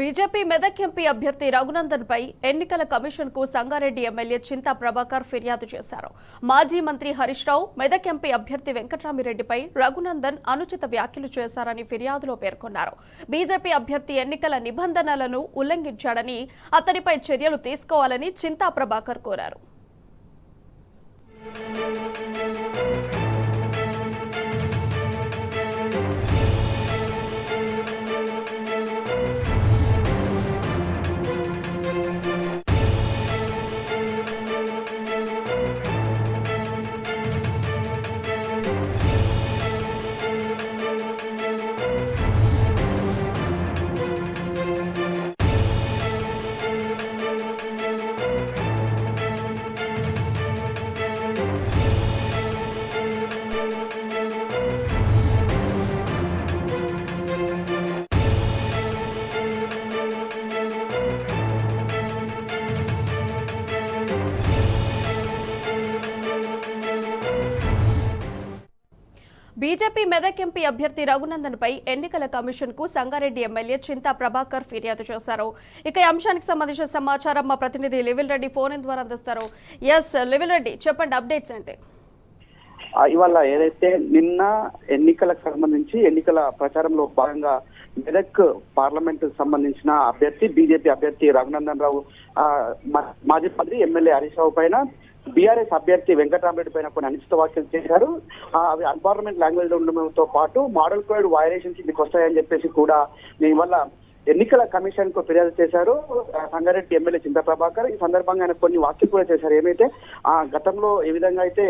BJP Medak MP అభ్యర్థి రఘునందన్ పై ఎన్నికల commission కు సంగారెడ్డి ఎమ్మెల్యే చింతా ప్రభాకర్ ఫిర్యాదు చేశారు. మాజీ మంత్రి హరీష్ రావు మెదక్ ఎంపీ అభ్యర్థి వెంకట్రామిరెడ్డిపై రఘునందన్ అనుచిత వ్యాఖ్యలు చేశారని ఫిర్యాదులో పేర్కొన్నారు. బీజేపీ అభ్యర్థి ఎన్నికల నిబంధనలను ఉల్లంఘించాడని అతనిపై చర్యలు తీసుకోవాలని చింతా ప్రభాకర్ కోరారు. బీజేపీ మెదక్ ఎంపీ అభ్యర్థి రఘునందన్ పై ఎన్నికల కమిషన్ కు సంగారెడ్డి ఎమ్మెల్యే చింతా ప్రభాకర్ ఫిర్యాదు చేశారు. ఇక ఈ అంశానికి సంబంధించిన సమాచారం మా ప్రతినిధి లివిల్ రెడ్డి ఫోన్ ద్వారా అందిస్తారు. ఎస్ లివిల్ రెడ్డి, చెప్పండి అప్డేట్స్ అంటే. ఇవాళ ఏదైతే నిన్న ఎన్నికలకు సంబంధించి ఎన్నికల ప్రచారంలో భాగంగా మెదక్ పార్లమెంట్ సంబంధించిన అభ్యర్థి బీజేపీ అభ్యర్థి రఘునందన్ రావు మాజీ మంత్రి ఎమ్మెల్యే హరీష్ రావు పైన బీఆర్ఎస్ అభ్యర్థి వెంకట్రామిరెడ్డి పైన కొన్ని అనుచిత వ్యాఖ్యలు చేశారు. అవి అన్పార్లమెంట్ లాంగ్వేజ్ లో ఉండడంతో పాటు మోడల్ కోడ్ వయలేషన్స్ ఇందుకు వస్తాయని చెప్పేసి కూడా ఇవాళ ఎన్నికల కమిషన్ కు ఫిర్యాదు చేశారు సంగారెడ్డి ఎమ్మెల్యే చింతా ప్రభాకర్. ఈ సందర్భంగా ఆయన కొన్ని వ్యాఖ్యలు కూడా చేశారు. ఏమైతే గతంలో ఏ విధంగా అయితే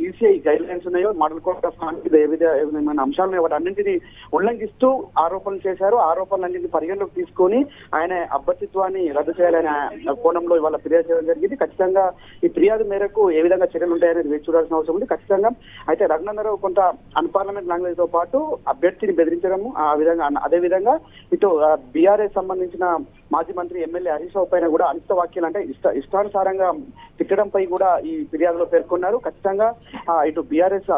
ఈసీఐ గైడ్ లైన్స్ ఉన్నాయో మోడల్ కోడ్ ఆఫ్ కాండక్ట్ ఏమైనా అంశాలు ఉన్నాయో వాటి అన్నింటినీ ఉల్లంఘిస్తూ ఆరోపణలు చేశారు. ఆరోపణలన్నింటినీ పరిగణలోకి తీసుకొని ఆయన అభ్యర్థిత్వాన్ని రద్దు చేయాలనే కోణంలో ఇవాళ ఫిర్యాదు చేయడం జరిగింది. ఖచ్చితంగా ఈ ఫిర్యాదు మేరకు ఏ విధంగా చర్యలు ఉంటాయనేది వేచి చూడాల్సిన అవసరం ఉంది. ఖచ్చితంగా అయితే రఘునందన్ రావు కొంత అన్పార్లమెంట్ లాంగ్వేజ్ తో పాటు అభ్యర్థిని బెదిరించడం అదే విధంగా ఇటు బీఆర్ఎస్ సంబంధించిన మాజీ మంత్రి ఎమ్మెల్యే హరీష్ రావు పైన కూడా అనుచిత వ్యాఖ్యలు అంటే ఇష్టానుసారంగా తిట్టడంపై కూడా ఈ ఫిర్యాదులో పేర్కొన్నారు. ఖచ్చితంగా ఇటు బీఆర్ఎస్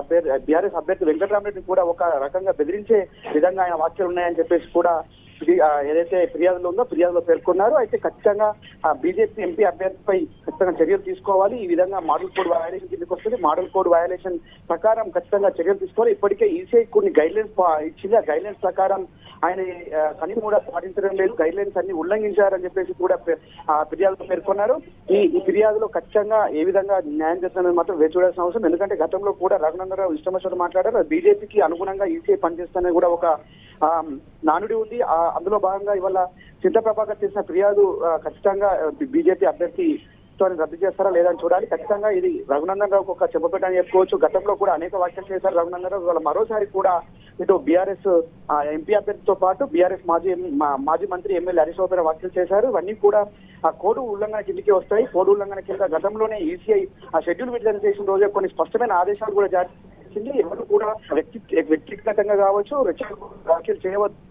అభ్యర్థి వెంకట్రామిరెడ్డిని కూడా ఒక రకంగా బెదిరించే విధంగా ఆయన వ్యాఖ్యలు ఉన్నాయని చెప్పేసి కూడా ఏదైతే ఫిర్యాదులో ఉందో ఫిర్యాదులో పేర్కొన్నారు. అయితే ఖచ్చితంగా బీజేపీ ఎంపీ అభ్యర్థిపై ఖచ్చితంగా చర్యలు తీసుకోవాలి. ఈ విధంగా మోడల్ కోడ్ వయలేషన్ కిందకి వస్తుంది. మోడల్ కోడ్ వయలేషన్ ప్రకారం ఖచ్చితంగా చర్యలు తీసుకోవాలి. ఇప్పటికే ఈసీఐ కొన్ని గైడ్ లైన్స్ ఇచ్చింది. ఆ గైడ్ లైన్స్ ప్రకారం ఆయన కనీసం కూడా పాటించడం లేదు, గైడ్ లైన్స్ అన్ని ఉల్లంఘించారని చెప్పేసి కూడా ఫిర్యాదులో పేర్కొన్నారు. ఈ ఫిర్యాదులో ఖచ్చితంగా ఏ విధంగా న్యాయం చేస్తుందని మాత్రం వేచి చూడాల్సిన అవసరం. ఎందుకంటే గతంలో కూడా రఘునందన్ రావు ఇష్టమొచ్చినట్టు మాట్లాడారు. బీజేపీకి అనుగుణంగా ఈసీఐ పనిచేస్తానని కూడా ఒక నానుడి ఉంది. అందులో భాగంగా ఇవాళ చింతా ప్రభాకర్ చేసిన ఫిర్యాదు ఖచ్చితంగా బీజేపీ అభ్యర్థి రద్దు చేస్తారా లేదని చూడాలి. ఖచ్చితంగా ఇది రఘునందన్ రావుకు ఒక చెప్పపేట అని చెప్పుకోవచ్చు. గతంలో కూడా అనేక వ్యాఖ్యలు చేశారు రఘునందన్ రావు. ఇవాళ మరోసారి కూడా ఇటు బీఆర్ఎస్ ఎంపీ అభ్యర్థితో పాటు బీఆర్ఎస్ మాజీ మంత్రి ఎమ్మెల్యే హరీష్ రావు పైన వ్యాఖ్యలు చేశారు. ఇవన్నీ కూడా ఆ కోడ్ ఉల్లంఘన కిందకి వస్తాయి. కోడ్ ఉల్లంఘన కింద గతంలోనే ఈసీఐ ఆ షెడ్యూల్ విడుదల చేసిన రోజే కొన్ని స్పష్టమైన ఆదేశాలు కూడా జారీ చేసింది. ఎవరు కూడా వ్యక్తిగతంగా కావచ్చు వ్యాఖ్యలు చేయవద్దు,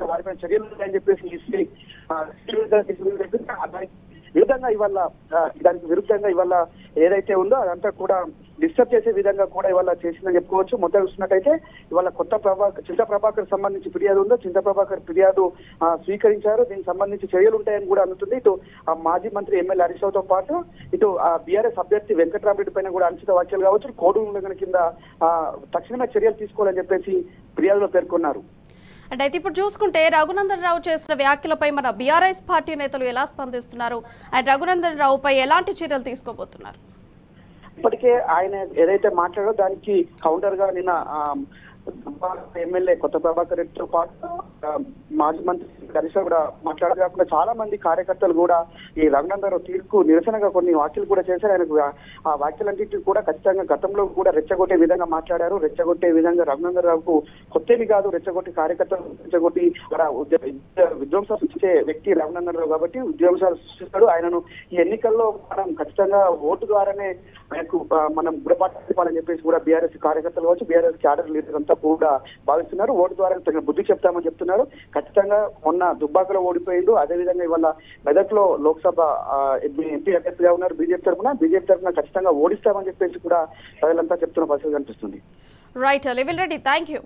వారిపైన చర్యలు ఉంటాయని చెప్పేసి ఈసీఐ విరుద్ధంగా ఇవాళ దానికి విరుద్ధంగా ఇవాళ ఏదైతే ఉందో అదంతా కూడా డిస్టర్బ్ చేసే విధంగా కూడా ఇవాళ చేసిందని చెప్పుకోవచ్చు. మొత్తం చూసినట్టయితే ఇవాళ చింతా ప్రభాకర్ సంబంధించి ఫిర్యాదు ఉందో చింతా ప్రభాకర్ ఫిర్యాదు స్వీకరించారు. దీనికి సంబంధించి చర్యలు ఉంటాయని కూడా అనుతుంది. ఇటు మాజీ మంత్రి ఎమ్మెల్యే హరీష్ రావుతో పాటు ఇటు బీఆర్ఎస్ అభ్యర్థి వెంకట్రామిరెడ్డి పైన కూడా అనుచిత వ్యాఖ్యలు కావచ్చు, కోడు ఉల్లంఘన కింద తక్షణమే చర్యలు తీసుకోవాలని చెప్పేసి ఫిర్యాదులో పేర్కొన్నారు. అంటే అయితే ఇప్పుడు చూసుకుంటే రఘునందన్ రావు చేసిన వ్యాఖ్యలపై మన బీఆర్ఎస్ పార్టీ నేతలు ఎలా స్పందిస్తున్నారు అండ్ రఘునందన్ రావుపై ఎలాంటి చర్యలు తీసుకోబోతున్నారు? ఇప్పటికే ఆయన ఏదైతే మాట్లాడో దానికి కౌంటర్ గా నిన్న ఎమ్మెల్యే కొత్త ప్రభాకర్ రెడ్డితో పాటు మాజీ మంత్రి హరీష్ కూడా మాట్లాడదు కాకుండా చాలా మంది కార్యకర్తలు కూడా ఈ రఘునందన్ రావు తీర్పు నిరసనగా కొన్ని వ్యాఖ్యలు కూడా చేశారు. ఆయనకు ఆ వ్యాఖ్యలన్నింటినీ కూడా ఖచ్చితంగా గతంలో కూడా రెచ్చగొట్టే విధంగా మాట్లాడారు. రెచ్చగొట్టే విధంగా రఘునందన్ రావుకు కొత్తేమి కాదు, రెచ్చగొట్టి కార్యకర్తలు రెచ్చగొట్టి విధ్వంసాలు సృష్టించే వ్యక్తి రఘునందన్ రావు కాబట్టి విధ్వంసాలు సృష్టిస్తాడు. ఆయనను ఈ ఎన్నికల్లో మనం ఖచ్చితంగా ఓటు ద్వారానే ఆయనకు మనం గుణపాఠాలని చెప్పేసి కూడా బీఆర్ఎస్ కార్యకర్తలు కావచ్చు, బీఆర్ఎస్ క్యాడర్ లీడర్ అంతా కూడా భావిస్తున్నారు. ఓటు ద్వారా తగిన బుద్ధి చెప్తామని చెప్తున్నారు. ఖచ్చితంగా మొన్న దుబ్బాకలో ఓడిపోయిండు. అదేవిధంగా ఇవాళ మెదక్ లో లోక్సభ ఎంపీ అభ్యర్థిగా ఉన్నారు బీజేపీ తరఫున ఖచ్చితంగా ఓడిస్తామని చెప్పేసి కూడా ప్రజలంతా చెప్తున్న పరిస్థితి కనిపిస్తుంది. రైట్ లివిల్ రెడ్డి, థ్యాంక్ యూ.